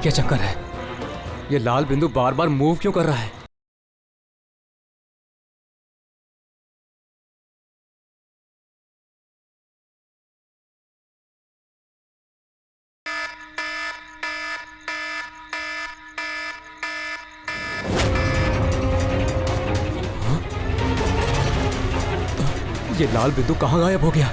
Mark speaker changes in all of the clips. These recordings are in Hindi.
Speaker 1: क्या चक्कर है? ये लाल बिंदु बार बार मूव क्यों कर रहा है? ये लाल बिंदु कहां गायब हो गया?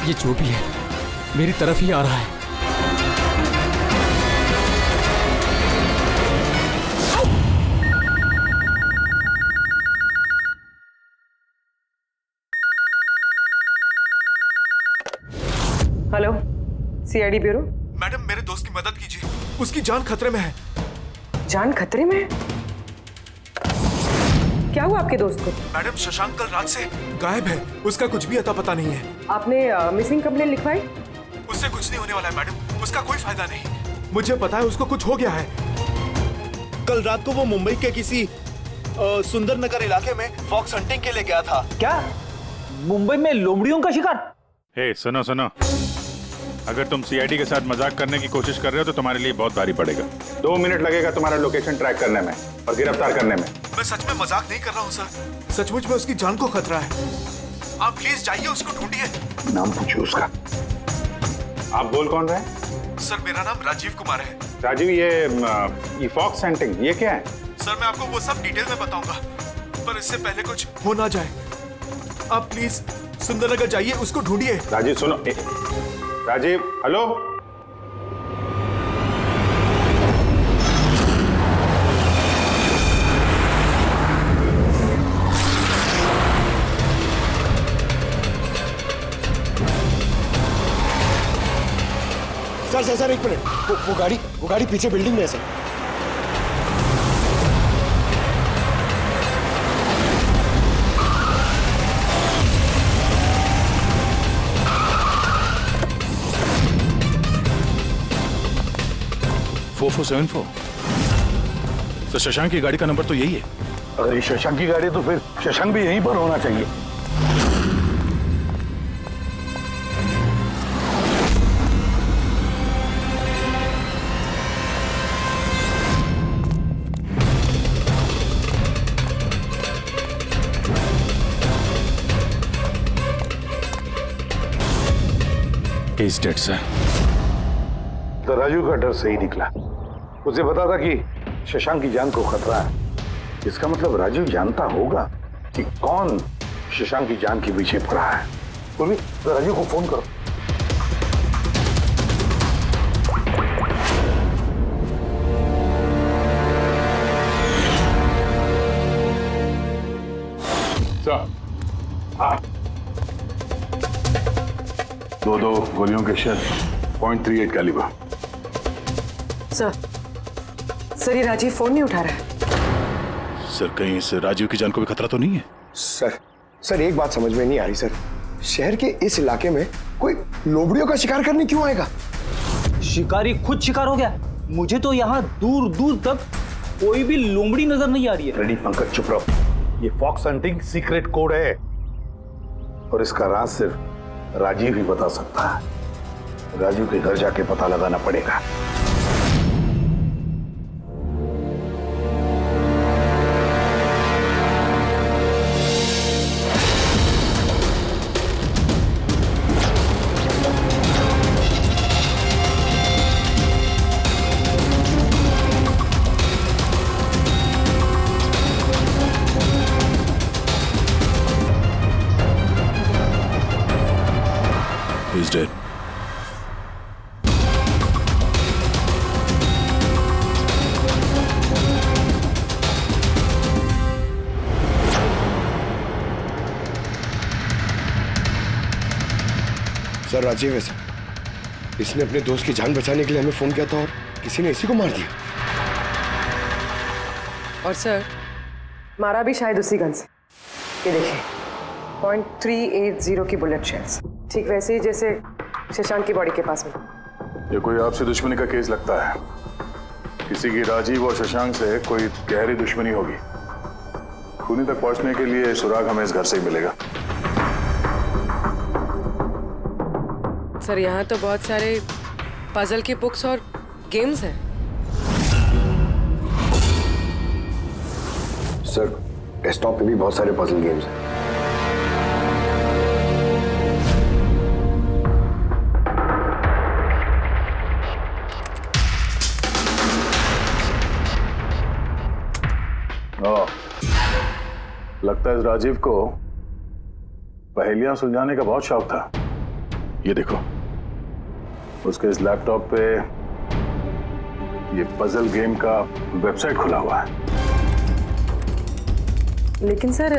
Speaker 1: ये जो भी है मेरी तरफ ही आ रहा है।
Speaker 2: Hello, CID bureau.
Speaker 3: मैडम, मेरे दोस्त की मदद कीजिए, उसकी जान खतरे में है।
Speaker 2: जान खतरे में है? क्या हुआ आपके दोस्त को?
Speaker 3: मैडम, शशांक कल रात से गायब है, उसका कुछ भी अता पता नहीं है।
Speaker 2: आपने मिसिंग कंप्लेंट लिखवाई?
Speaker 3: उससे कुछ नहीं होने वाला है मैडम, उसका कोई फायदा नहीं। मुझे पता है उसको कुछ हो गया है।
Speaker 4: कल रात को वो मुंबई के किसी सुंदर नगर इलाके में फॉक्स हंटिंग के लिए गया था।
Speaker 5: क्या मुंबई में लोमड़ियों का शिकार?
Speaker 6: हे सुनो सुनो, अगर तुम सीआईडी के साथ मजाक करने की कोशिश कर रहे हो तो तुम्हारे लिए बहुत भारी पड़ेगा। 2 मिनट लगेगा तुम्हारा लोकेशन ट्रैक करने में और गिरफ्तार करने में।
Speaker 3: मैं सच में मजाक नहीं कर रहा हूँ सर, सचमुच में उसकी जान को खतरा है। आप प्लीज जाइए, उसको ढूंढिए।
Speaker 6: नाम पूछिए उसका। आप बोल कौन रहे हैं?
Speaker 3: सर, मेरा नाम राजीव कुमार है।
Speaker 6: राजीव, ये फॉक्स हंटिंग ये क्या है?
Speaker 3: सर, मैं आपको वो सब डिटेल में बताऊंगा, पर इससे पहले कुछ हो ना जाए। आप प्लीज सुंदरनगर जाइए, उसको ढूंढिए।
Speaker 6: राजीव सुनो, राजीव हेलो।
Speaker 4: सर एक मिनट, वो गाड़ी पीछे बिल्डिंग में है सर।
Speaker 6: तो शशांक की गाड़ी का नंबर तो यही है।
Speaker 7: अगर ये शशांक की गाड़ी है तो फिर शशांक भी यहीं पर होना चाहिए।
Speaker 6: He's dead, sir.
Speaker 7: तो राजू का डर सही निकला। उसे पता था कि शशांक की जान को खतरा है। इसका मतलब राजू जानता होगा कि कौन शशांक की जान के पीछे पड़ा है। पूर्वी, राजू को फोन करो।
Speaker 6: सर,
Speaker 7: दो गोलियों के शेल, .38 कैलिबर।
Speaker 2: सर, ये राजीव फोन नहीं उठा रहा है।
Speaker 6: सर कहीं इस राजीव की जान को भी खतरा तो नहीं है?
Speaker 4: सर एक बात समझ में नहीं आ रही सर। शहर के इस इलाके में कोई लोमड़ियों का शिकार करने क्यों आएगा?
Speaker 5: शिकारी खुद शिकार हो गया। मुझे तो यहाँ दूर दूर तक कोई भी लोमड़ी नजर नहीं आ रही है।
Speaker 7: रेडी पंकज, चुप रहो। ये फॉक्स हंटिंग सीक्रेट कोड है और इसका राज सिर्फ राजीव ही बता सकता है। राजीव के घर जाके पता लगाना पड़ेगा।
Speaker 6: He's dead.
Speaker 4: सर राजीव है सर। इसने अपने दोस्त की जान बचाने के लिए हमें फोन किया था और किसी ने इसी को मार दिया।
Speaker 2: और सर, मारा भी शायद उसी गन से। ये देखिए, .380 की बुलेट शेल्स, ठीक वैसे ही जैसे शशांक की बॉडी के पास में।
Speaker 6: ये कोई आपसी दुश्मनी का केस लगता है। किसी की राजीव और शशांक से कोई गहरी दुश्मनी होगी। खूनी तक पहुंचने के लिए सुराग हमें इस घर से ही मिलेगा।
Speaker 2: सर यहाँ तो बहुत सारे पजल की बुक्स और गेम्स हैं।
Speaker 4: सर डेस्कटॉप पे भी बहुत सारे पजल गेम्स हैं।
Speaker 6: लगता है इस राजीव को पहेलियां सुलझाने का बहुत शौक था। ये देखो, उसके इस लैपटॉप पे ये पजल गेम का वेबसाइट खुला हुआ है।
Speaker 2: लेकिन सर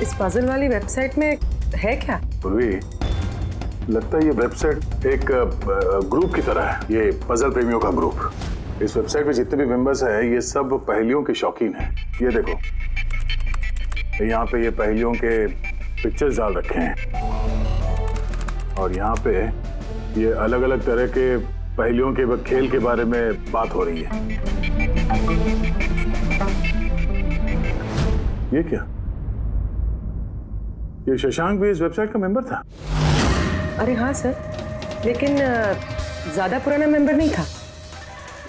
Speaker 2: इस पजल वाली वेबसाइट में है क्या?
Speaker 6: पूर्वी, लगता है ये वेबसाइट एक ग्रुप की तरह है। ये पजल प्रेमियों का ग्रुप। इस वेबसाइट पे जितने भी मेंबर्स हैं ये सब पहेलियों के शौकीन हैं। ये देखो, यहाँ पे ये पहेलियों के पिक्चर्स डाल रखे हैं और यहाँ पे ये अलग अलग तरह के पहेलियों के खेल के बारे में बात हो रही है। ये क्या? ये शशांक भी इस वेबसाइट का मेंबर था?
Speaker 2: अरे हाँ सर, लेकिन ज्यादा पुराना मेंबर नहीं था।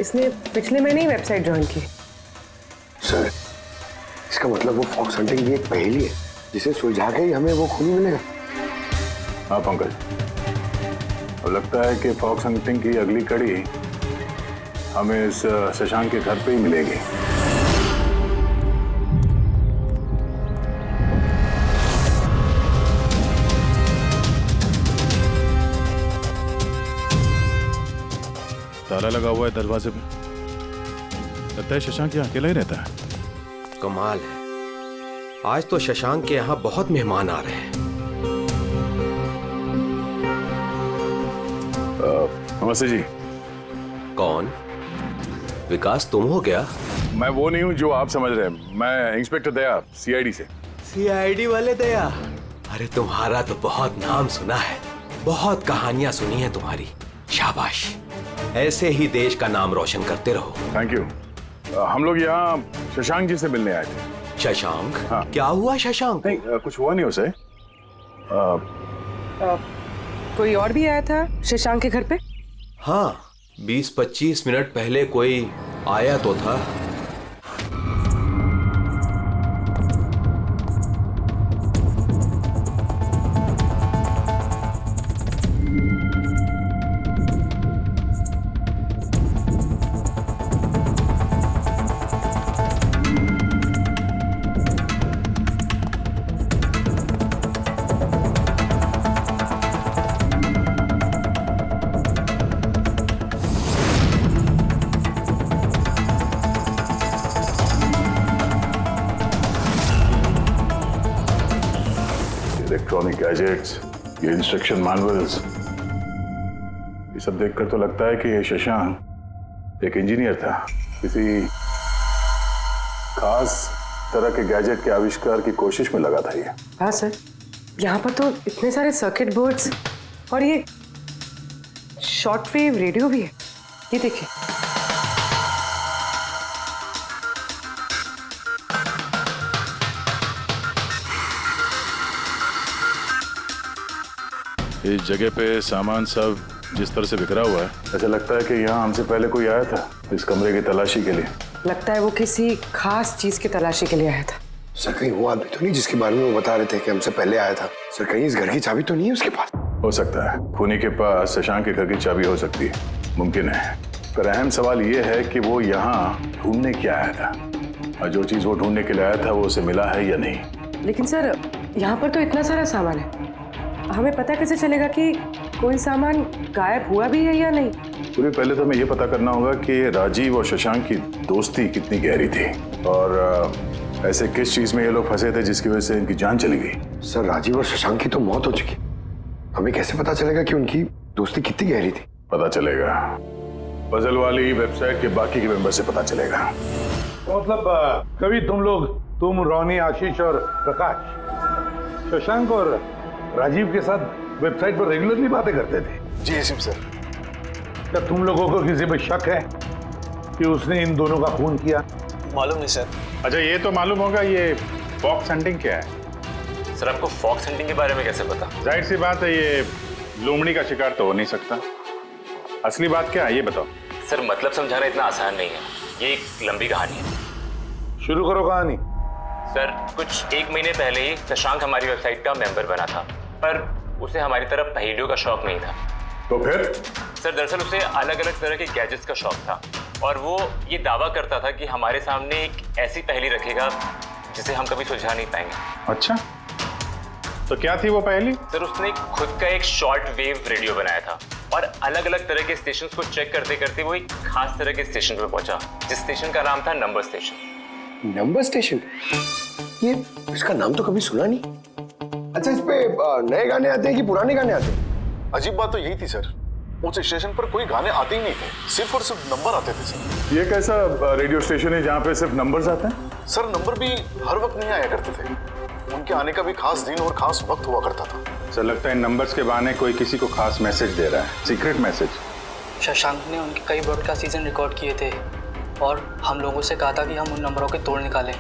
Speaker 2: इसने पिछले महीने ही वेबसाइट ज्वाइन की।
Speaker 4: सर इसका मतलब वो फॉक्स हंटिंग भी एक पहेली है जिसे सुलझा के ही हमें वो खूनी मिलेगा।
Speaker 6: हाँ पंकज, अब लगता है कि फॉक्स हंटिंग की अगली कड़ी हमें इस शशांक के घर पे ही मिलेगी। ताला लगा हुआ है दरवाजे पे। लगता है शशांक यहाँ अकेला ही रहता है।
Speaker 1: कमाल है, आज तो शशांक के यहाँ बहुत मेहमान आ रहे हैं।
Speaker 6: नमस्ते जी।
Speaker 1: कौन? विकास तुम हो क्या?
Speaker 6: मैं वो नहीं हूँ जो आप समझ रहे हैं। मैं इंस्पेक्टर दया, सीआईडी से।
Speaker 1: सीआईडी वाले दया? अरे तुम्हारा तो बहुत नाम सुना है, बहुत कहानियां सुनी है तुम्हारी। शाबाश, ऐसे ही देश का नाम रोशन करते रहो।
Speaker 6: Thank you. हम लोग यहाँ शशांक जी से मिलने आए थे।
Speaker 1: शशांक?
Speaker 6: हाँ।
Speaker 1: क्या हुआ शशांक?
Speaker 6: नहीं, कुछ हुआ नहीं उसे।
Speaker 2: कोई और भी आया था शशांक के घर पे?
Speaker 1: हाँ, 20-25 मिनट पहले कोई आया तो था।
Speaker 6: इलेक्ट्रॉनिक गैजेट्स, ये इंस्ट्रक्शन मैनुअल्स, ये सब देखकर तो लगता है कि ये शशांक एक इंजीनियर था। किसी खास तरह के गैजेट के आविष्कार की कोशिश में लगा था ये।
Speaker 2: हाँ सर, यहाँ पर तो इतने सारे सर्किट बोर्ड्स और ये शॉर्ट वेव रेडियो भी है। ये देखिए।
Speaker 6: इस जगह पे सामान सब जिस तरह से बिखरा हुआ है, ऐसा लगता है कि यहाँ हमसे पहले कोई आया था इस कमरे की तलाशी के लिए।
Speaker 2: लगता है वो किसी खास चीज की तलाशी के लिए आया था।
Speaker 4: सर कहीं वो आदमी तो नहीं जिसके बारे में वो बता रहे थे कि हमसे पहले आया था? सर कहीं इस घर की चाबी तो नहीं है उसके पास?
Speaker 6: हो सकता है खूनी के पास शशांक के घर की चाबी हो सकती है, मुमकिन है। पर अहम सवाल ये है कि वो यहाँ ढूंढने क्या आया था, और जो चीज वो ढूंढने के लिए आया था वो उसे मिला है या नहीं।
Speaker 2: लेकिन सर यहाँ पर तो इतना सारा सामान है, हमें पता कैसे चलेगा कि कोई सामान गायब हुआ भी है या नहीं?
Speaker 6: पूरी पहले तो हमें ये पता करना होगा कि राजीव और शशांक की दोस्ती कितनी गहरी थी, और ऐसे किस चीज में ये लोग फंसे थे जिसकी वजह से इनकी जान चली गई।
Speaker 4: सर राजीव और शशांक की तो मौत हो चुकी, हमें कैसे पता चलेगा कि उनकी दोस्ती कितनी गहरी थी?
Speaker 6: पता चलेगा, पजल वाली वेबसाइट के बाकी के मेंबर से पता चलेगा।
Speaker 7: तो मतलब कभी तुम रोनी, आशीष और प्रकाश शशांक और राजीव के साथ वेबसाइट पर रेगुलरली बातें करते थे?
Speaker 3: जी एसीपी सर।
Speaker 7: क्या तुम लोगों को किसी पे शक है कि उसने इन दोनों का खून किया?
Speaker 3: मालूम नहीं सर।
Speaker 6: अच्छा ये तो मालूम होगा, ये फॉक्स हंटिंग क्या है?
Speaker 8: सर आपको फॉक्स हंटिंग के बारे में कैसे पता?
Speaker 6: जाहिर सी बात है, ये लोमड़ी का शिकार तो हो नहीं सकता। असली बात क्या है ये बताओ।
Speaker 8: सर मतलब समझाना इतना आसान नहीं है, ये एक लंबी कहानी है।
Speaker 7: शुरू करो कहानी।
Speaker 8: सर कुछ 1 महीने पहले ही शशांक हमारी वेबसाइट का मेंबर बना था, पर उसे हमारी तरफ पहेलियों का शौक नहीं था।
Speaker 6: तो फिर?
Speaker 8: सर दरअसल उसे अलग अलग तरह के गैजेट्स का शौक था और वो ये दावा करता था कि हमारे सामने एक ऐसी पहेली रखेगा जिसे हम कभी सुलझा नहीं पाएंगे।
Speaker 6: अच्छा तो क्या थी वो पहेली?
Speaker 8: सर उसने खुद का एक शॉर्ट वेव रेडियो बनाया था और अलग अलग तरह के स्टेशंस को चेक करते करते वो एक खास तरह के स्टेशन पे पहुंचा, जिस स्टेशन का नाम था नंबर स्टेशन।
Speaker 4: Number station? ये इसका नाम तो कभी सुना नहीं। अच्छा, इस पे नए गाने आते हैं कि पुराने गाने आते हैं?
Speaker 9: अजीब बात तो यही थी सर, उस स्टेशन पर कोई गाने आते ही नहीं थे, सिर्फ और सिर्फ नंबर आते थे सर।
Speaker 6: ये कैसा रेडियो स्टेशन है जहाँ पे सिर्फ नंबर्स आते हैं?
Speaker 9: सर नंबर भी हर वक्त नहीं आया करते थे, उनके आने का भी खास दिन और खास वक्त हुआ करता था।
Speaker 6: सर लगता है इन नंबर्स के बहाने कोई किसी को खास मैसेज दे रहा है, सीक्रेट मैसेज।
Speaker 10: शशांक ने उनके कई ब्रॉडकास्ट सीजन रिकॉर्ड किए थे और हम लोगों से कहा था कि हम उन नंबरों के तोड़ निकालें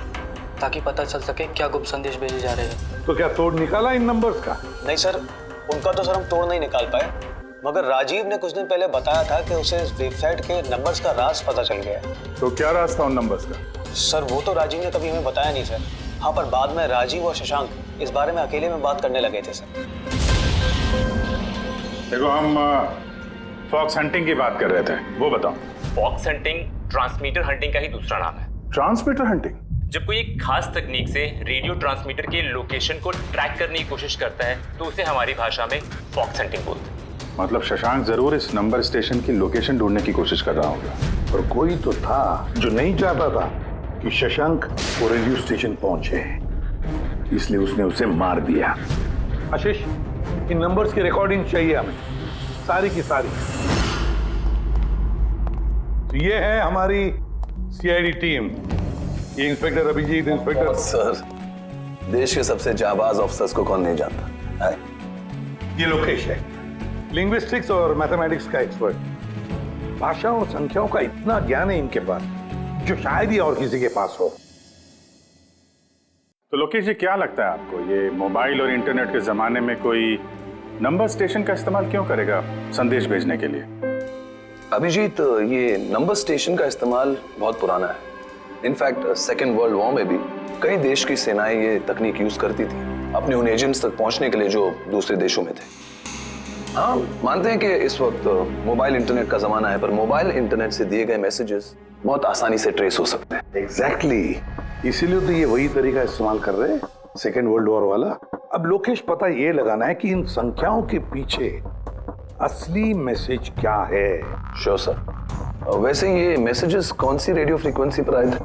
Speaker 10: ताकि पता चल सके क्या गुप्त संदेश भेजे जा रहे हैं।
Speaker 7: तो क्या तोड़ निकाला इन नंबर्स का?
Speaker 11: नहीं सर, उनका तो सर हम तोड़ नहीं निकाल पाए, मगर राजीव ने कुछ दिन पहले बताया था कि उसे इस वेबसाइट के नंबर्स का राज पता चल गया है।
Speaker 6: तो क्या राज था उन नंबर्स का?
Speaker 11: सर वो तो राजीव ने कभी हमें बताया नहीं सर। हाँ, पर बाद में राजीव और शशांक इस बारे में अकेले में बात करने लगे थे सर।
Speaker 6: देखो हम फॉक्स हंटिंग की बात कर रहे थे, वो बताओ।
Speaker 8: फॉक्स हंटिंग ट्रांसमीटर हंटिंग का ही दूसरा नाम है।
Speaker 6: Transmitter hunting?
Speaker 8: जब कोई एक खास तकनीक से रेडियो ट्रांसमीटर के लोकेशन को ट्रैक करने की कोशिश करता है तो उसे हमारी भाषा में फॉक्स हंटिंग बोलते हैं।
Speaker 6: मतलब शशांक जरूर इस नंबर स्टेशन की लोकेशन ढूंढने की कोशिश कर रहा होगा।
Speaker 7: और कोई तो था जो नहीं चाहता था कि शशांक वो रेडियो स्टेशन पहुंचे, इसलिए उसने उसे मार दिया। आशीष, इन नंबर्स की रिकॉर्डिंग चाहिए हमें, सारी की सारी। तो ये है हमारी सीआईडी टीम। ये इंस्पेक्टर अभिजीत, इंस्पेक्टर
Speaker 9: सर, देश के सबसे जाबाज ऑफिसर्स को कौन नहीं जानता है?
Speaker 7: ये लोकेश है, लिंग्विस्टिक्स और मैथमेटिक्स का एक्सपर्ट। भाषा और संख्याओं का इतना ज्ञान है इनके पास जो शायद ही और किसी के पास हो।
Speaker 6: तो लोकेश जी क्या लगता है आपको, ये मोबाइल और इंटरनेट के जमाने में कोई नंबर स्टेशन का इस्तेमाल क्यों करेगा संदेश भेजने के लिए?
Speaker 9: अभिजीत, ये नंबर स्टेशन का इस्तेमाल बहुत पुराना है। इनफैक्ट सेकेंड वर्ल्ड वॉर में भी कई देश की सेनाएं ये तकनीक यूज करती थी अपने उन एजेंट्स तक पहुंचने के लिए जो दूसरे देशों में थे। हाँ, मानते हैं कि इस वक्त मोबाइल इंटरनेट का जमाना है, पर मोबाइल इंटरनेट से दिए गए मैसेजेस बहुत आसानी से ट्रेस हो सकते हैं।
Speaker 7: एग्जैक्टली, इसीलिए तो ये वही तरीका इस्तेमाल कर रहे हैं, सेकेंड वर्ल्ड वॉर वाला। अब लोकेश पता ये लगाना है कि इन संख्याओं के पीछे असली मैसेज क्या है।
Speaker 9: Sure sir. वैसे ये मैसेजेस कौन सी रेडियो फ्रीक्वेंसी पर आए थे?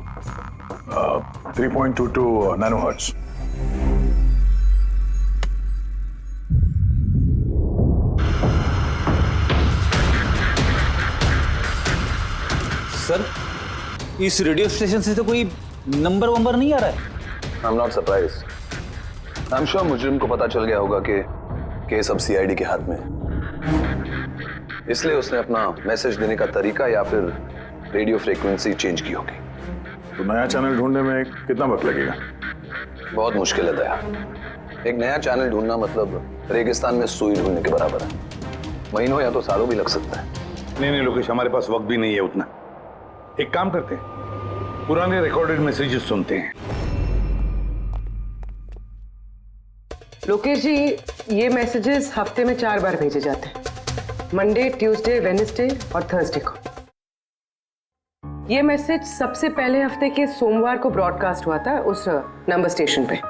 Speaker 6: 3.22 नैनोहर्ट्ज।
Speaker 5: सर इस रेडियो स्टेशन से तो कोई नंबर वंबर नहीं आ रहा है।
Speaker 9: I am not surprised. I am sure मुजरिम को पता चल गया होगा कि केस अब सीआईडी के हाथ में है, इसलिए उसने अपना मैसेज देने का तरीका या फिर रेडियो फ्रीक्वेंसी चेंज की होगी।
Speaker 6: तो नया चैनल ढूंढने में कितना वक्त लगेगा?
Speaker 9: बहुत मुश्किल है दया। एक नया चैनल ढूंढना मतलब रेगिस्तान में सुई ढूंढने के बराबर है। महीनों या तो सालों भी लग सकता है।
Speaker 7: नहीं लोकेश, हमारे पास वक्त भी नहीं है उतना। एक काम करते हैं, पुराने रिकॉर्डेड मैसेजेस सुनते हैं।
Speaker 2: लोकेश जी, ये मैसेजेस हफ्ते में 4 बार भेजे जाते हैं, मंडे, ट्यूसडे, वेडनेसडे और थर्सडे को। ये मैसेज सबसे पहले हफ्ते के सोमवार को ब्रॉडकास्ट हुआ था उस नंबर स्टेशन पे।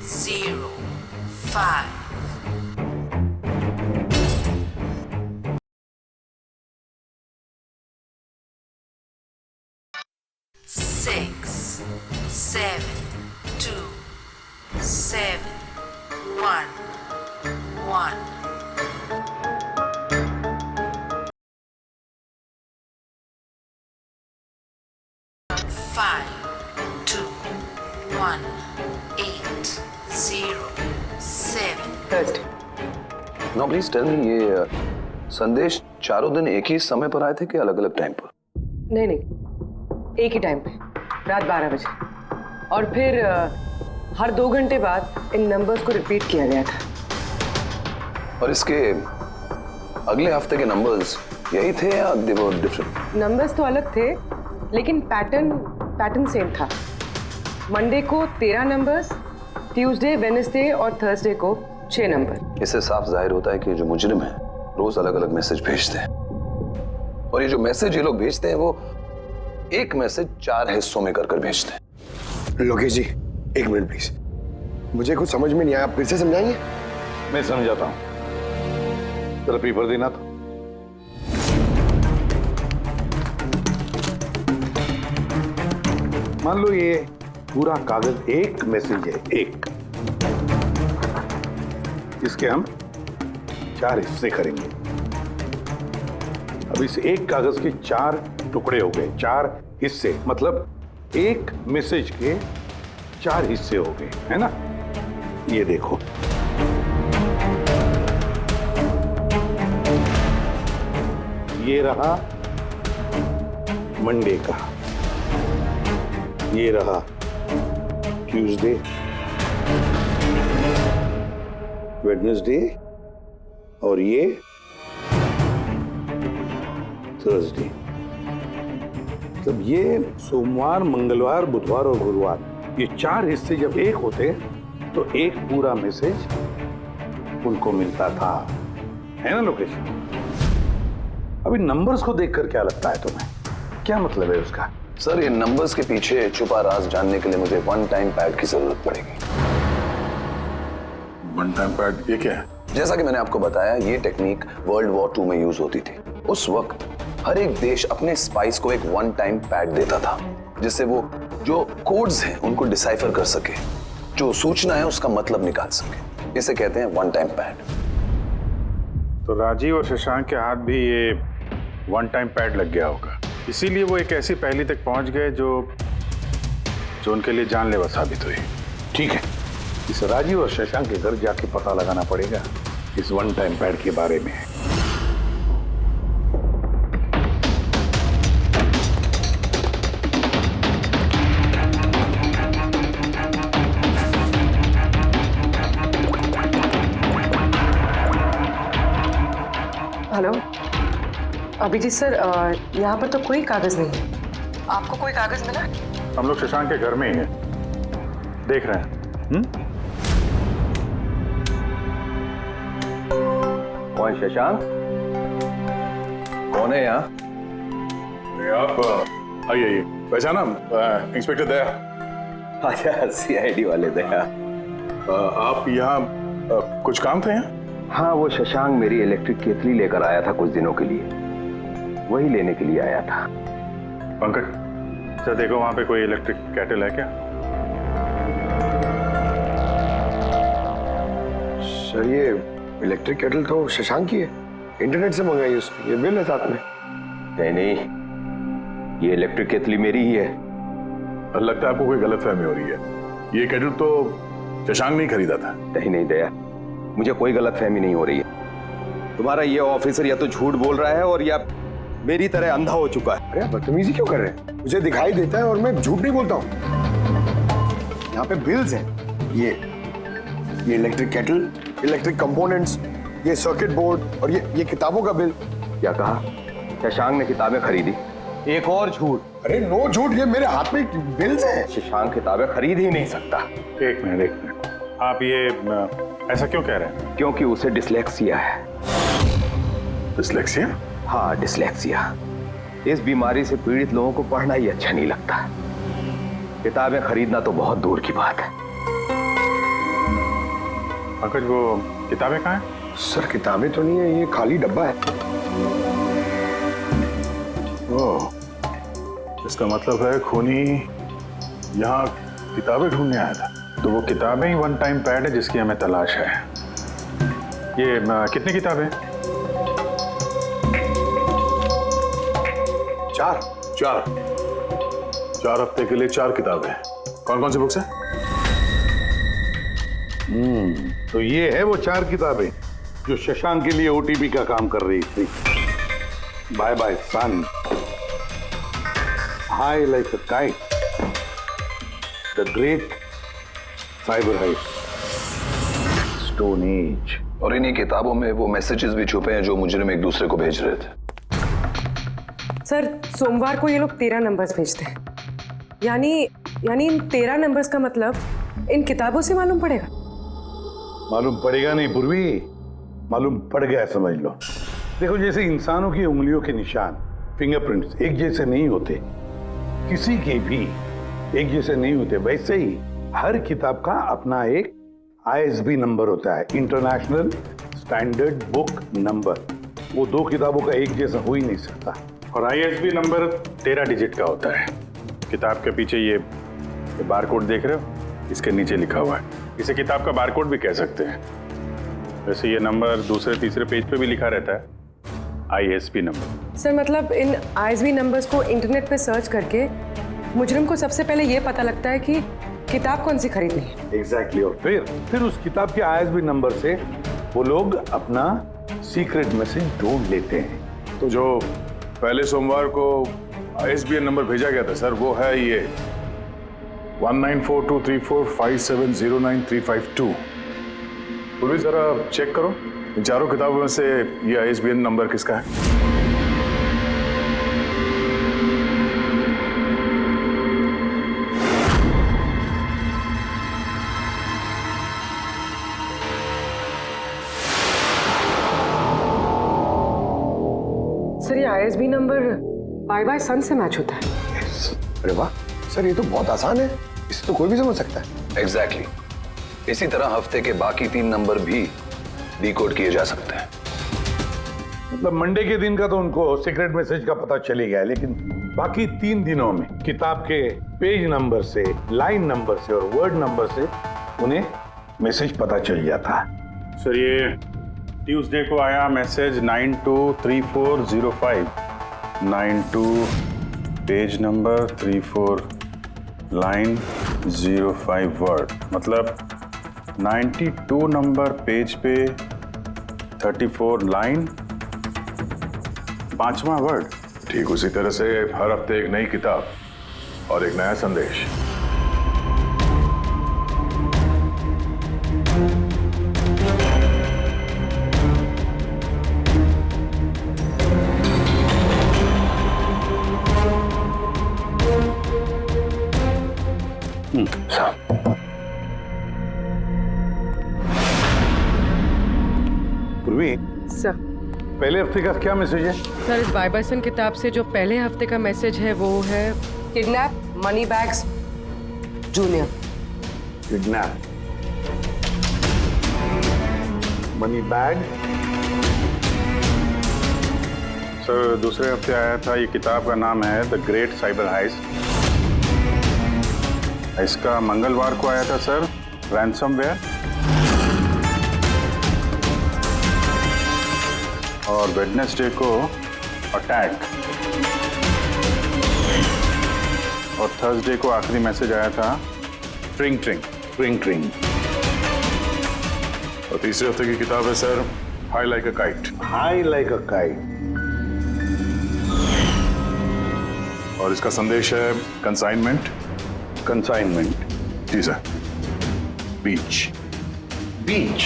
Speaker 12: 0 5 6 7 2 7 1 1 5 2 1 8 0 7
Speaker 2: Thursday.
Speaker 9: No please tell me, ये संदेश चारों दिन एक ही समय पर आए थे कि अलग अलग टाइम पर?
Speaker 2: नहीं नहीं, एक ही टाइम पे, रात 12 बजे। और फिर हर 2 घंटे बाद इन नंबर्स को रिपीट किया गया था।
Speaker 9: और इसके अगले हफ्ते के नंबर्स यही थे या दे वर डिफरेंट?
Speaker 2: नंबर्स तो अलग थे, लेकिन पैटर्न सेम था। मंडे को 13 नंबर्स, ट्यूसडे, वेडनेसडे और थर्सडे को 6 नंबर।
Speaker 9: इससे साफ जाहिर होता है कि जो मुजरिम है रोज अलग अलग मैसेज भेजते हैं, और ये जो मैसेज ये लोग भेजते हैं वो एक मैसेज 4 हिस्सों में कर भेजते हैं।
Speaker 4: लोकेश जी, 1 मिनट प्लीज, मुझे कुछ समझ में नहीं आया, आप फिर से समझाएंगे?
Speaker 7: मैं समझाता हूं, जरा पेपर देना तो। मान लो ये पूरा कागज एक मैसेज है, एक, इसके हम 4 हिस्से करेंगे। अब इस एक कागज के 4 टुकड़े हो गए, 4 हिस्से, मतलब एक मैसेज के 4 हिस्से हो गए, है ना? ये देखो, ये रहा मंडे का, ये रहा ट्यूसडे, वेडनेसडे, और ये थर्सडे। मतलब ये सोमवार, मंगलवार, बुधवार और गुरुवार, ये 4 हिस्से जब एक होते तो एक पूरा मैसेज उनको मिलता था, है ना लोकेश? अभी नंबर्स को देखकर क्या लगता है तुम्हें, क्या मतलब है उसका?
Speaker 9: सर, ये नंबर्स के पीछे छुपा राज जानने के लिए मुझे वन टाइम पैड की जरूरत पड़ेगी।
Speaker 7: वन टाइम पैड ये क्या है?
Speaker 9: जैसा कि मैंने आपको बताया, ये टेक्निक वर्ल्ड वॉर 2 में यूज होती थी। उस वक्त हर एक देश अपने स्पाइस को एक वन टाइम पैड देता था, जिससे वो जो कोड्स हैं उनको डिसाइफर कर सके, जो सूचना है उसका मतलब निकाल सके। इसे कहते हैं वन टाइम पैड।
Speaker 6: तो राजीव और शशांक के हाथ भी ये वन टाइम पैड लग गया होगा, इसीलिए वो एक ऐसी पहेली तक पहुंच गए जो उनके लिए जानलेवा साबित हुई।
Speaker 7: ठीक है, इस राजीव और शशांक के घर जाके पता लगाना पड़ेगा इस वन टाइम पैड के बारे में।
Speaker 2: हेलो अभिजीत सर, यहाँ पर तो कोई कागज नहीं है। आपको कोई कागज मिला?
Speaker 6: हम लोग शशांक के घर में ही हैं, देख रहे हैं।
Speaker 9: कौन शशांक? कौन है यहाँ?
Speaker 6: आप आइए, पहचाना? इंस्पेक्टर दया।
Speaker 9: अच्छा, सीआईडी वाले दया।
Speaker 6: आप यहाँ कुछ काम थे यहाँ?
Speaker 1: हाँ, वो शशांक मेरी इलेक्ट्रिक केतली लेकर आया था कुछ दिनों के लिए, वही लेने के लिए आया था।
Speaker 6: पंकज, सर देखो वहां पे कोई इलेक्ट्रिक केटल है क्या?
Speaker 4: सर, ये इलेक्ट्रिक केटल तो शशांक की है, इंटरनेट से मंगाई उसने, ये बिल है साथ में।
Speaker 1: नहीं, ये इलेक्ट्रिक केतली मेरी ही है।
Speaker 6: लगता है आपको कोई गलतफहमी हो रही है, ये केटल तो शशांक नहीं खरीदा था।
Speaker 1: नहीं दया, मुझे कोई गलतफहमी नहीं हो रही है। तुम्हारा ये ऑफिसर या तो झूठ बोल रहा है और या मेरी तरह अंधा हो चुका है।
Speaker 4: अरे बदतमीजी क्यों कर रहे हैं? मुझे दिखाई देता है और मैं झूठ नहीं बोलता हूँ। यहाँ पे बिल्स हैं, ये इलेक्ट्रिक केटल, इलेक्ट्रिक कंपोनेंट्स, ये सर्किट बोर्ड और ये किताबों का बिल।
Speaker 1: क्या कहा? शशांक ने किताबें खरीदी? एक और झूठ।
Speaker 4: अरे नो झूठ, ये मेरे हाथ में बिल्स हैं।
Speaker 1: शशांक किताबें खरीद ही नहीं सकता।
Speaker 6: एक मिनट, आप ये ऐसा क्यों कह रहे हैं?
Speaker 1: क्योंकि उसे डिसलेक्सिया है।
Speaker 6: डिसलेक्सिया?
Speaker 1: हाँ, डिसलेक्सिया। इस बीमारी से पीड़ित लोगों को पढ़ना ही अच्छा नहीं लगता, किताबें खरीदना तो बहुत दूर की बात है।
Speaker 6: पंकज वो किताबें कहाँ हैं?
Speaker 4: सर किताबें तो नहीं है, ये खाली डब्बा है।
Speaker 6: ओह, इसका मतलब है खूनी यहाँ किताबें ढूंढने आया था। तो वो किताबें ही वन टाइम पैड है जिसकी हमें तलाश है। ये कितनी किताबें? 4 हफ्ते के लिए 4 किताबें। कौन कौन सी बुक्स हैं?
Speaker 7: तो ये है वो 4 किताबें जो शशांक के लिए ओटीपी का काम कर रही थी। Bye bye son, high like a kite, the great cyber heist, stone age.
Speaker 9: और इन्हीं किताबों में वो मैसेजेस भी छुपे हैं जो मुजरिम एक दूसरे को भेज रहे थे।
Speaker 2: सर सोमवार को ये लोग 13 नंबर्स भेजते हैं, यानी इन 13 नंबर्स का मतलब इन किताबों से मालूम पड़ेगा।
Speaker 7: मालूम पड़ेगा नहीं पूर्वी, मालूम पड़ गया समझ लो। देखो जैसे इंसानों की उंगलियों के निशान, फिंगरप्रिंट्स एक जैसे नहीं होते, किसी के भी एक जैसे नहीं होते, वैसे ही हर किताब का अपना एक ISB नंबर होता है, इंटरनेशनल स्टैंडर्ड बुक नंबर। वो 2 किताबों का एक जैसा हो ही नहीं सकता।
Speaker 6: और ISB नंबर 13 डिजिट का होता है। किताब के पीछे ये बारकोड देख रहे हो, इसके नीचे लिखा हुआ है। इसे किताब का बारकोड भी कह सकते हैं। वैसे ये नंबर दूसरे तीसरे पेज पे भी लिखा रहता है, ISB नंबर।
Speaker 2: सर मतलब इन ISB नंबर्स को इंटरनेट पे सर्च करके मुजरिम को सबसे पहले ये पता लगता है कि किताब कौन सी खरीदनी है।
Speaker 7: एग्जैक्टली। और फिर उस किताब के ISB नंबर से वो लोग अपना सीक्रेट मैसेज ढूंढ लेते हैं।
Speaker 6: तो जो पहले सोमवार को ISBN नंबर भेजा गया था सर, वो है ये 19423457099352। पूर्वी जरा चेक करो इन 4 किताबों में से ये ISBN नंबर किसका है।
Speaker 2: सर ये ISB नंबर बाय सन से मैच होता है।
Speaker 4: अरे वाह सर, ये तो बहुत आसान है, इसे तो कोई भी समझ सकता है।
Speaker 9: एग्जैक्टली। इसी तरह हफ्ते के बाकी 3 नंबर भी डिकोड किए जा सकते हैं।
Speaker 7: मतलब मंडे के दिन का तो उनको सीक्रेट मैसेज का पता चले गया, लेकिन बाकी 3 दिनों में किताब के पेज नंबर से, लाइन नंबर से और वर्ड नंबर से उन्हें मैसेज पता चल जाता।
Speaker 6: सर ये ट्यूसडे को आया message 923405, 92 page number 34 line 05 word, मतलब 92 नंबर पेज पे 34 लाइन 5वां वर्ड। ठीक उसी तरह से हर हफ्ते एक नई किताब और एक नया संदेश।
Speaker 7: पूर्वी,
Speaker 2: सर
Speaker 7: पहले हफ्ते का क्या मैसेज है?
Speaker 2: सर इस बाय सन किताब से जो पहले हफ्ते का मैसेज है वो है kidnap money bags junior.
Speaker 7: Kidnap money bag.
Speaker 6: Sir दूसरे हफ्ते आया था, ये किताब का नाम है द ग्रेट साइबर हाइस्ट। इसका मंगलवार को आया था सर, रैंसमवेयर। और वेडनेसडे को अटैक। और थर्सडे को आखिरी मैसेज आया था ट्रिंग ट्रिंग ट्रिंग ट्रिंग। और तीसरे हफ्ते की किताब है sir high like a kite.
Speaker 7: High like a kite.
Speaker 6: और इसका संदेश है कंसाइनमेंट।
Speaker 7: कंसाइनमेंट।
Speaker 6: जी सर। बीच।
Speaker 7: बीच।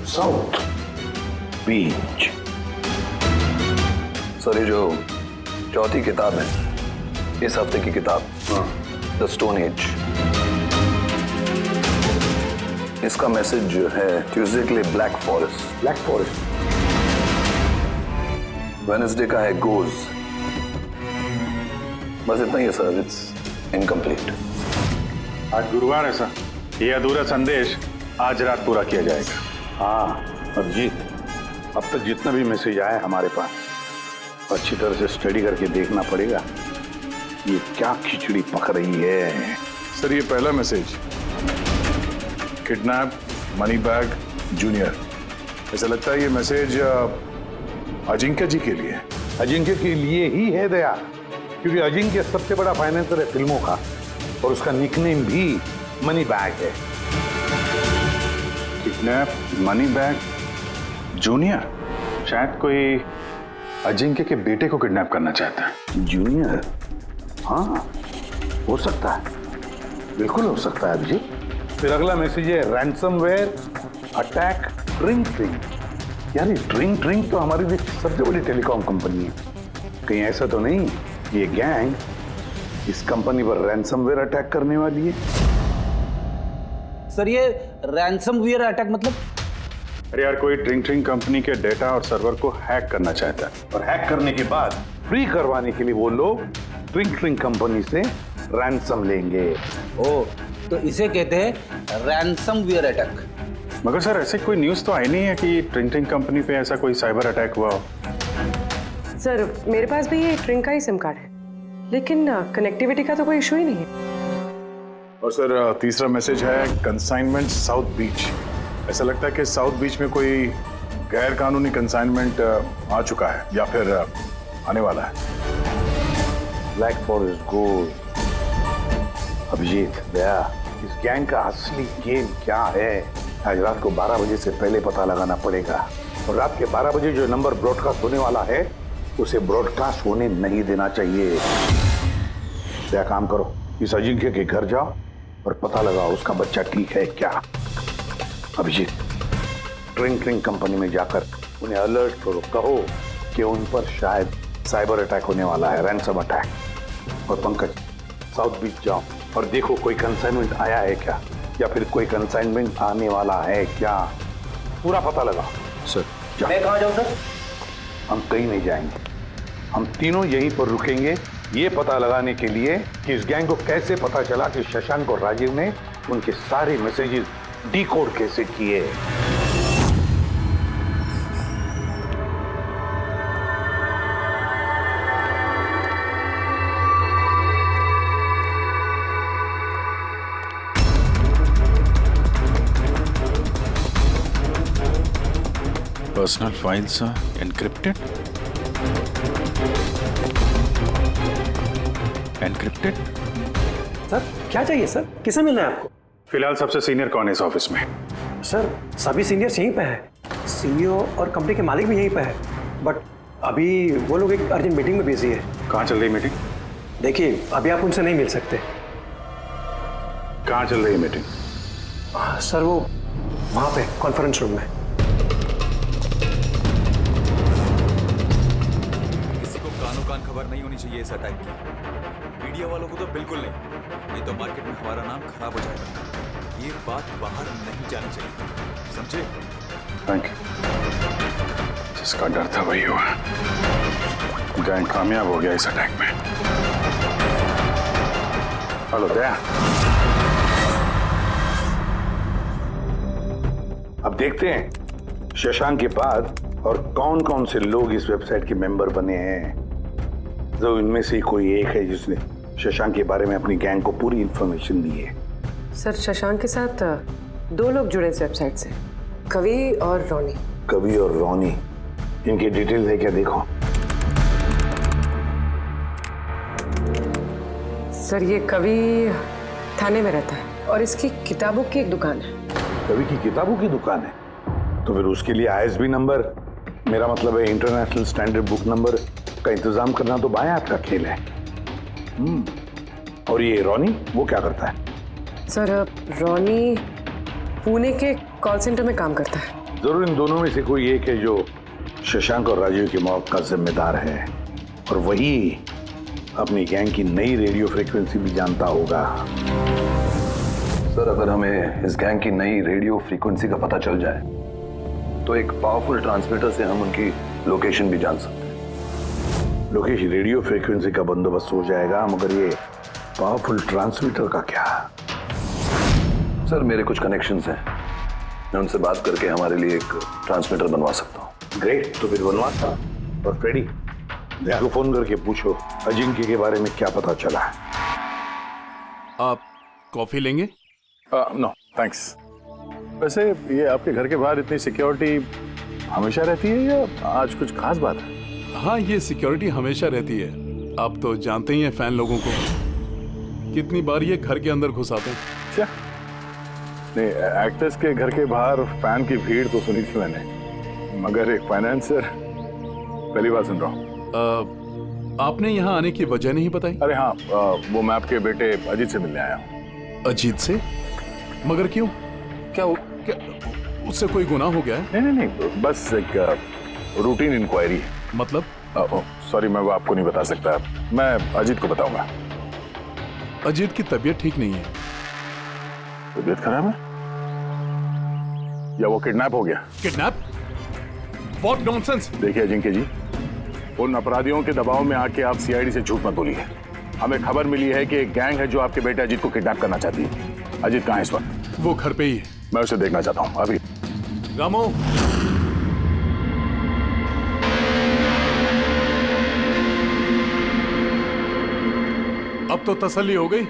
Speaker 7: South Beach.
Speaker 9: सर ये जो चौथी किताब है, इस हफ्ते की किताब, द स्टोन एज, इसका मैसेज जो है ट्यूसडे के लिए black forest.
Speaker 7: Black forest.
Speaker 9: Wednesday का है गोज। बस इतना ही है सर, इट्स इनकम्प्लीट।
Speaker 6: आज गुरुवार है सर, ये अधूरा संदेश आज रात पूरा किया जाएगा। हाँ अभिजीत, अब तक जितना भी मैसेज आया हमारे पास अच्छी तरह से स्टडी करके देखना पड़ेगा ये क्या खिचड़ी पक रही है। सर ये पहला message, kidnap money bag junior. ऐसा लगता है ये मैसेज अजिंक्य जी के लिए है।
Speaker 7: अजिंक्य के लिए ही है दया, क्योंकि अजिंक्य सबसे बड़ा फाइनेंसर है फिल्मों का और उसका निकनेम भी मनी बैग है।
Speaker 6: किडनैप मनी बैग जूनियर, शायद कोई अजिंक्य के बेटे को किडनैप करना चाहता है।
Speaker 7: जूनियर, हाँ हो सकता है, बिल्कुल हो सकता है अभिजीत। फिर अगला मैसेज है रैंसमवेयर अटैक ट्रिंग ट्रिंग। यार ये ट्रिंग ट्रिंग तो हमारी देश की सबसे बड़ी टेलीकॉम कंपनी है, कहीं ऐसा तो नहीं ये गैंग इस कंपनी पर रैंसमवेयर अटैक करने वाली है?
Speaker 5: सर ये रैंसमवेयर अटैक मतलब?
Speaker 6: अरे यार कोई ट्रिंग ट्रिंग कंपनी के डेटा और सर्वर को हैक करना चाहता है
Speaker 7: और हैक करने के बाद फ्री करवाने के लिए वो लोग ट्रिंग ट्रिंग कंपनी से रैंसम लेंगे।
Speaker 5: ओ, तो इसे कहते हैं रैंसमवेयर अटैक।
Speaker 6: मगर सर ऐसे कोई न्यूज़ तो आई नहीं है कि ट्रिंग ट्रिंग कंपनी पे ऐसा कोई साइबर अटैक हुआ हो।
Speaker 2: सर मेरे पास भी ये ट्रिंग का ही सिम कार्ड है, लेकिन कनेक्टिविटी का तो कोई इशू ही नहीं है।
Speaker 6: और सर तीसरा मैसेज है कंसाइनमेंट साउथ बीच। ऐसा लगता है कि साउथ बीच में कोई गैर कानूनी कंसाइनमेंट आ चुका है या फिर आने वाला है।
Speaker 7: Black forest gold. Abhijeet Daya, इस गैंग का असली गेम क्या है आज रात को 12 बजे से पहले पता लगाना पड़ेगा। और रात के 12 बजे जो नंबर ब्रॉडकास्ट होने वाला है उसे ब्रॉडकास्ट होने नहीं देना चाहिए। क्या काम करो, इस अजिंक्य के घर जाओ और पता लगाओ उसका बच्चा ठीक है क्या। अभिजीत, ट्रिंग ट्रिंग कंपनी में जाकर उन्हें अलर्ट करो, कहो कि उन पर शायद साइबर अटैक होने वाला है, रैंसम अटैक। और पंकज, साउथ बीच जाओ और देखो कोई कंसाइनमेंट आया है क्या या फिर कोई कंसाइनमेंट आने वाला है क्या, पूरा पता लगाओ।
Speaker 6: सर
Speaker 11: मैं कहाँ जाऊँ सर?
Speaker 7: हम कहीं नहीं जाएंगे, हम तीनों यहीं पर रुकेंगे ये पता लगाने के लिए कि इस गैंग को कैसे पता चला कि शशांक और राजीव ने उनके सारे मैसेजेस डिकोड कैसे किए।
Speaker 6: Personal files encrypted. Encrypted.
Speaker 11: Sir क्या चाहिए सर? किसे मिलना है आपको?
Speaker 6: फिलहाल सबसे सीनियर कौन है इस ऑफिस में?
Speaker 11: सर सभी सीनियर्स यहीं पे है, सीईओ और कंपनी के मालिक भी यहीं पे है, बट अभी वो लोग एक अर्जेंट मीटिंग में बिजी है।
Speaker 6: कहाँ चल रही मीटिंग?
Speaker 11: देखिए अभी आप उनसे नहीं मिल सकते।
Speaker 6: कहाँ चल रही है मीटिंग?
Speaker 11: सर वो वहाँ पे कॉन्फ्रेंस रूम में।
Speaker 3: किसी को कानो कान खबर नहीं होनी चाहिए इस अटैक की। मीडिया वालों को तो बिल्कुल नहीं तो मार्केट में हमारा नाम खराब हो जाएगा। ये बात बाहर नहीं जानी चाहिए, समझे?
Speaker 6: Thank you. जिसका डर था वही हुआ, गैंग कामयाब हो गया इस अटैक में। हेलो दया,
Speaker 7: अब देखते हैं शशांक के बाद और कौन कौन से लोग इस वेबसाइट के मेंबर बने हैं। जो इनमें से कोई एक है जिसने शशांक के बारे में अपनी गैंग को पूरी इंफॉर्मेशन दी है।
Speaker 2: सर शशांक के साथ 2 लोग जुड़े इस वेबसाइट से, कवि और रोनी।
Speaker 7: कवि और रोनी, इनकी डिटेल है क्या? देखो
Speaker 2: सर ये कवि थाने में रहता है और इसकी किताबों की एक दुकान है।
Speaker 7: कवि की किताबों की दुकान है तो फिर उसके लिए ISB नंबर, मेरा मतलब है इंटरनेशनल स्टैंडर्ड बुक नंबर का इंतजाम करना तो बाएं हाथ का खेल है। और ये रोनी वो क्या करता है?
Speaker 2: सर रोनी पुणे के कॉल सेंटर में काम करता है।
Speaker 7: जरूर इन दोनों में से कोई एक है जो शशांक और राजीव की मौत का जिम्मेदार है और वही अपनी गैंग की नई रेडियो फ्रीक्वेंसी भी जानता होगा।
Speaker 9: सर अगर हमें इस गैंग की नई रेडियो फ्रीक्वेंसी का पता चल जाए तो एक पावरफुल ट्रांसमीटर से हम उनकी लोकेशन भी जान सकते हैं।
Speaker 7: लोकेशन रेडियो फ्रीक्वेंसी का बंदोबस्त हो जाएगा, मगर ये पावरफुल ट्रांसमीटर का क्या?
Speaker 9: सर मेरे कुछ कनेक्शंस हैं, मैं उनसे बात करके हमारे लिए एक ट्रांसमीटर बनवा सकता हूँ।
Speaker 7: ग्रेट, तो फिर बनवाता। और फ्रेडी, दया को फोन करके पूछो अजिंक्य के बारे में क्या पता चला है।
Speaker 13: आप कॉफी लेंगे?
Speaker 6: No thanks. वैसे ये आपके घर के बाहर इतनी सिक्योरिटी हमेशा रहती है या आज कुछ खास बात है?
Speaker 13: हाँ, ये सिक्योरिटी हमेशा रहती है। आप तो जानते ही हैं फैन लोगों को, कितनी बार ये घर के अंदर घुस आते हैं।
Speaker 6: क्या नहीं, एक्टर्स के घर के बाहर फैन की भीड़ तो सुनी थी मैंने, मगर एक फाइनेंसर पहली बार सुन रहा हूँ।
Speaker 13: आपने यहाँ आने की वजह नहीं बताई?
Speaker 6: अरे हाँ, वो मैं आपके बेटे अजीत से मिलने आया हूँ।
Speaker 13: अजीत से? मगर क्यों? क्या उससे कोई गुनाह हो गया है?
Speaker 6: नहीं, बस एक रूटीन इंक्वायरी है।
Speaker 13: मतलब?
Speaker 6: सॉरी, मैं वो आपको नहीं बता सकता, मैं अजीत को बताऊंगा।
Speaker 13: अजीत की तबीयत ठीक नहीं है।
Speaker 6: तबीयत खराब है या वो किडनैप हो गया?
Speaker 13: किडनैप? What nonsense!
Speaker 6: देखिए अजिंक्य जी, उन अपराधियों के दबाव में आके आप सीआईडी से झूठ मत बोलिए। हमें खबर मिली है कि एक गैंग है जो आपके बेटे अजीत को किडनैप करना चाहती है। अजीत कहाँ है इस वक्त?
Speaker 13: वो घर पे ही है।
Speaker 6: मैं उसे देखना चाहता हूँ अभी।
Speaker 13: रामो, अब तो तसल्ली हो गई।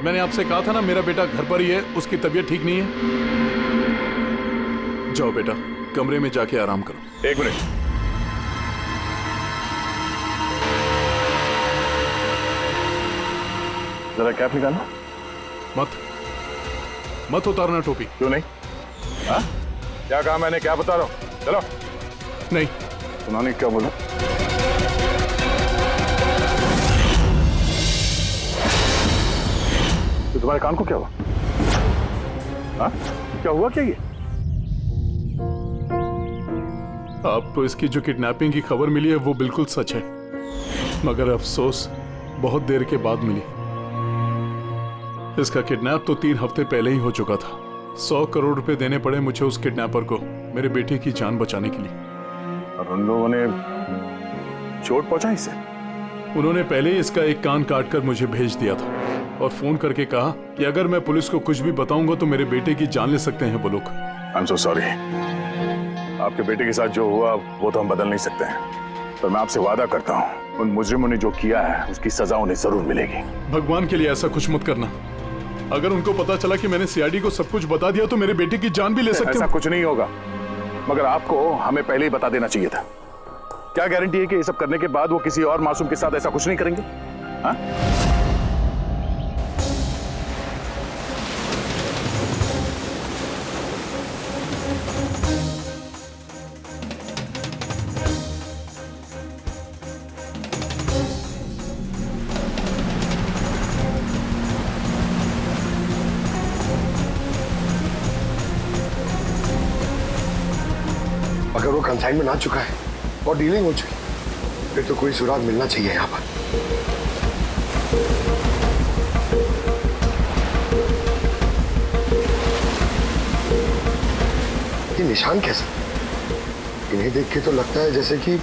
Speaker 13: मैंने आपसे कहा था ना मेरा बेटा घर पर ही है, उसकी तबीयत ठीक नहीं है। जाओ बेटा, कमरे में जाके आराम करो।
Speaker 6: एक मिनट, जरा कैप निकालना।
Speaker 13: मत उतारना टोपी।
Speaker 6: क्यों नहीं? हाँ, क्या कहा मैंने? क्या बता रहा हूँ? चलो।
Speaker 13: नहीं
Speaker 6: सुनाने क्या बोला? तो तुम्हारे कान को क्या हुआ? हाँ, क्या हुआ क्या ये?
Speaker 13: आपको इसकी जो किडनैपिंग की खबर मिली है वो बिल्कुल सच है, मगर अफसोस बहुत देर के बाद मिली। इसका किडनैप तो 3 हफ्ते पहले ही हो चुका था। 100 करोड़ रुपए देने पड़े मुझे उस किडनैपर को मेरे बेटे की जान बचाने के लिए।
Speaker 6: और उन लोगों ने चोट पहुंचाई इसे?
Speaker 13: उन्होंने पहले ही इसका एक कान काट कर मुझे भेज दिया था और फोन करके कहा कि अगर मैं पुलिस को कुछ भी बताऊंगा तो मेरे बेटे की जान ले सकते हैं वो लोग।
Speaker 6: I am so sorry. आपके बेटे के साथ जो हुआ वो तो हम बदल नहीं सकते हैं, पर मैं आपसे वादा करता हूँ उन मुजरिमों ने जो किया है उसकी सजा उन्हें जरूर मिलेगी।
Speaker 13: भगवान के लिए ऐसा कुछ मत करना। अगर उनको पता चला कि मैंने सीआईडी को सब कुछ बता दिया तो मेरे बेटे की जान भी ले सकते हैं।
Speaker 6: ऐसा कुछ नहीं होगा, मगर आपको हमें पहले ही बता देना चाहिए था। क्या गारंटी है कि ये सब करने के बाद वो किसी और मासूम के साथ ऐसा कुछ नहीं करेंगे? हाँ?
Speaker 4: अगर वो कंसाइनमेंट आ चुका है और डीलिंग हो चुकी, फिर तो कोई सुराग मिलना चाहिए यहाँ पर। ये निशान कैसे? इन्हें देख के तो लगता है जैसे कि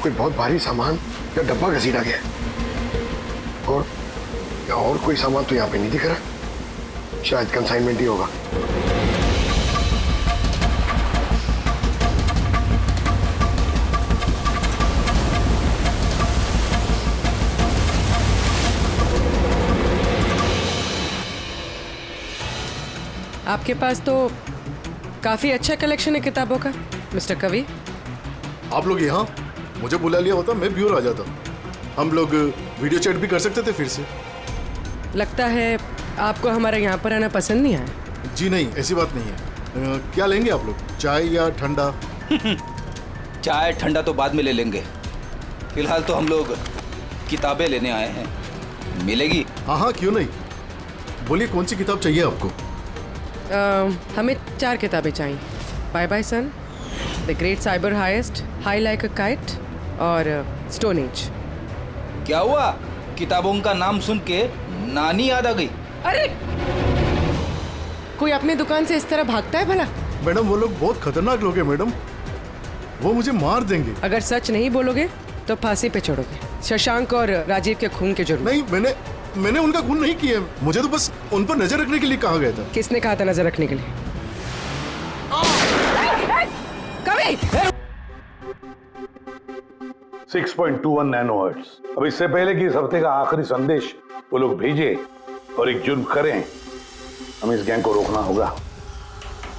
Speaker 4: कोई बहुत भारी सामान या डब्बा घसीटा गया है। और कोई सामान तो यहाँ पे नहीं दिख रहा। शायद कंसाइनमेंट ही होगा।
Speaker 2: आपके पास तो काफी अच्छा कलेक्शन है किताबों का मिस्टर कवि।
Speaker 14: आप लोग यहाँ मुझे बुला लिया होता मैं ब्यूर आ जाता। हम लोग वीडियो चैट भी कर सकते थे फिर से।
Speaker 2: लगता है आपको हमारा यहाँ पर आना पसंद नहीं आया।
Speaker 14: जी नहीं, ऐसी बात नहीं है। क्या लेंगे आप लोग, चाय या ठंडा?
Speaker 5: चाय ठंडा तो बाद में ले लेंगे, फिलहाल तो हम लोग किताबें लेने आए हैं। मिलेगी?
Speaker 14: हाँ, क्यों नहीं। बोलिए कौन सी किताब चाहिए आपको?
Speaker 2: हमें 4 किताबें चाहिए। Bye bye son, the great cyber heist, high like a kite और स्टोन एज।
Speaker 5: क्या हुआ? किताबों का नाम सुन के नानी याद आ गई?
Speaker 2: अरे कोई अपनी दुकान से इस तरह भागता है भला?
Speaker 14: मैडम वो लोग बहुत खतरनाक लोग हैं मैडम, वो मुझे मार देंगे।
Speaker 2: अगर सच नहीं बोलोगे तो फांसी पे छोड़ोगे। शशांक और राजीव के खून के जुर्म।
Speaker 14: नहीं, मैंने उनका खून नहीं किया, मुझे तो बस उन पर नजर रखने के लिए कहा गया था।
Speaker 2: किसने कहा था नजर रखने के लिए? कभी
Speaker 7: 6.21 नैनोहर्ट्ज। अब इससे पहले कि इस हफ्ते का आखिरी संदेश वो लोग भेजे और एक जुर्म करें, हमें इस गैंग को रोकना होगा।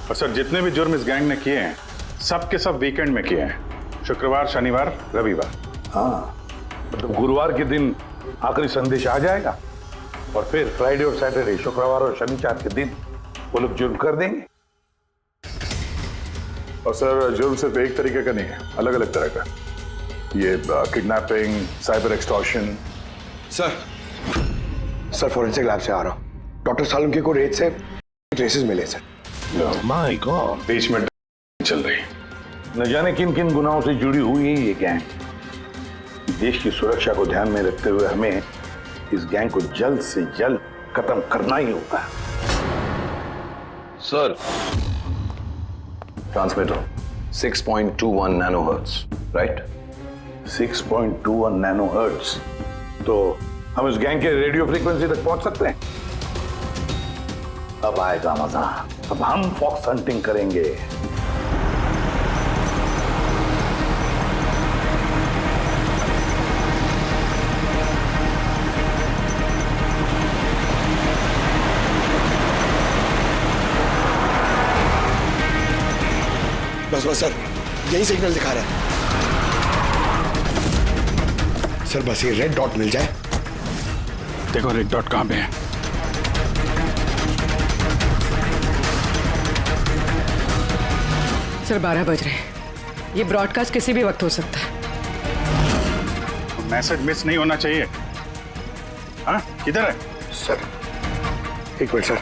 Speaker 6: और सर, जितने भी जुर्म इस गैंग ने किए हैं सब के सब वीकेंड में किए हैं, शुक्रवार, शनिवार, रविवार।
Speaker 7: हाँ, मतलब गुरुवार के दिन आखिरी संदेश आ जाएगा और फिर फ्राइडे और सैटरडे, शुक्रवार और शनिवार के दिन वो लोग जुर्म कर देंगे।
Speaker 6: और सर, जुर्म सिर्फ एक तरीके का नहीं है, अलग अलग तरह का। ये kidnapping, cyber extortion.
Speaker 4: Sir forensic lab से आ रहा हूँ। डॉक्टर सालुंके को रेत से ट्रेसेस मिले सर।
Speaker 7: माय गॉड,
Speaker 6: बीच में चल रही।
Speaker 7: न जाने किन किन गुनाहों से जुड़ी हुई है ये गैंग। देश की सुरक्षा को ध्यान में रखते हुए हमें इस गैंग को जल्द से जल्द खत्म करना ही होगा।
Speaker 9: Sir, transmitter 6.21 nanohertz, right?
Speaker 7: 6.21 nanohertz. तो हम इस गैंग के रेडियो फ्रीक्वेंसी तक पहुंच सकते हैं। अब आएगा मजा, अब हम फॉक्स हंटिंग करेंगे।
Speaker 4: बस बस सर, यही सिग्नल दिखा रहा है सर। बस ये रेड डॉट मिल जाए।
Speaker 6: देखो रेड डॉट कहां पे है।
Speaker 2: सर 12 बज रहे हैं। ये ब्रॉडकास्ट किसी भी वक्त हो सकता है।
Speaker 6: मैसेज मिस नहीं होना चाहिए। हाँ, किधर है
Speaker 4: सर? एक मिनट सर।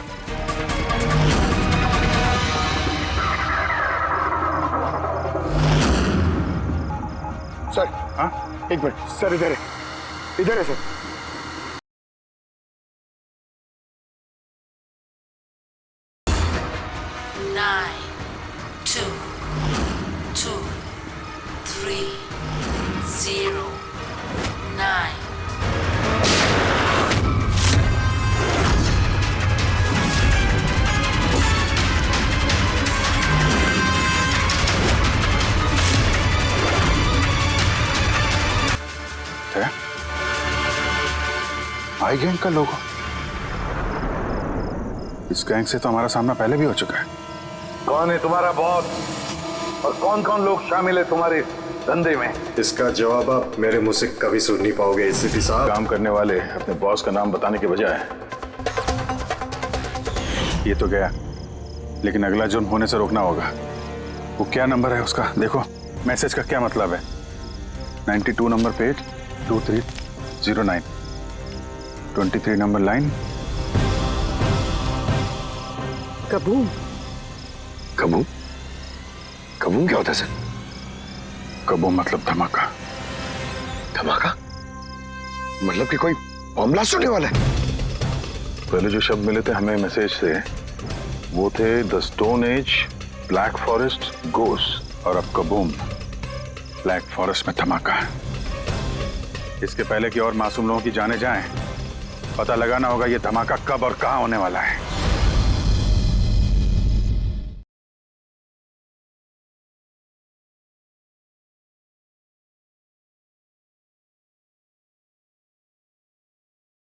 Speaker 4: सर, हाँ, एक मिनट सर, इधर है सर।
Speaker 12: Nine, 2, 2, 3, 0, 9.
Speaker 6: आई गैंग का लोगो। इस गैंग से तो हमारा सामना पहले भी हो चुका है।
Speaker 7: कौन है तुम्हारा बॉस और कौन कौन लोग शामिल है तुम्हारे धंधे में?
Speaker 4: इसका जवाब आप मेरे मुंह से कभी सुन नहीं पाओगे एसीपी साहब।
Speaker 6: काम करने वाले अपने बॉस का नाम बताने के बजाय ये तो गया, लेकिन अगला जुर्म होने से रोकना होगा। वो क्या नंबर है उसका देखो, मैसेज का क्या मतलब है? 92 number page 2309, 23 number line.
Speaker 2: Kaboom.
Speaker 4: Kaboom? Kaboom क्या होता है सर?
Speaker 6: कबूम मतलब धमाका।
Speaker 4: धमाका मतलब कि कोई बम ब्लास्ट होने वाला है?
Speaker 6: पहले जो शब्द मिले थे हमें मैसेज से वो थे the stone age, black forest, ghost, और अब कबूम, ब्लैक फॉरेस्ट में धमाका। इसके पहले कि और मासूम लोगों की जाने जाएं, पता लगाना होगा ये धमाका कब और कहां होने वाला है।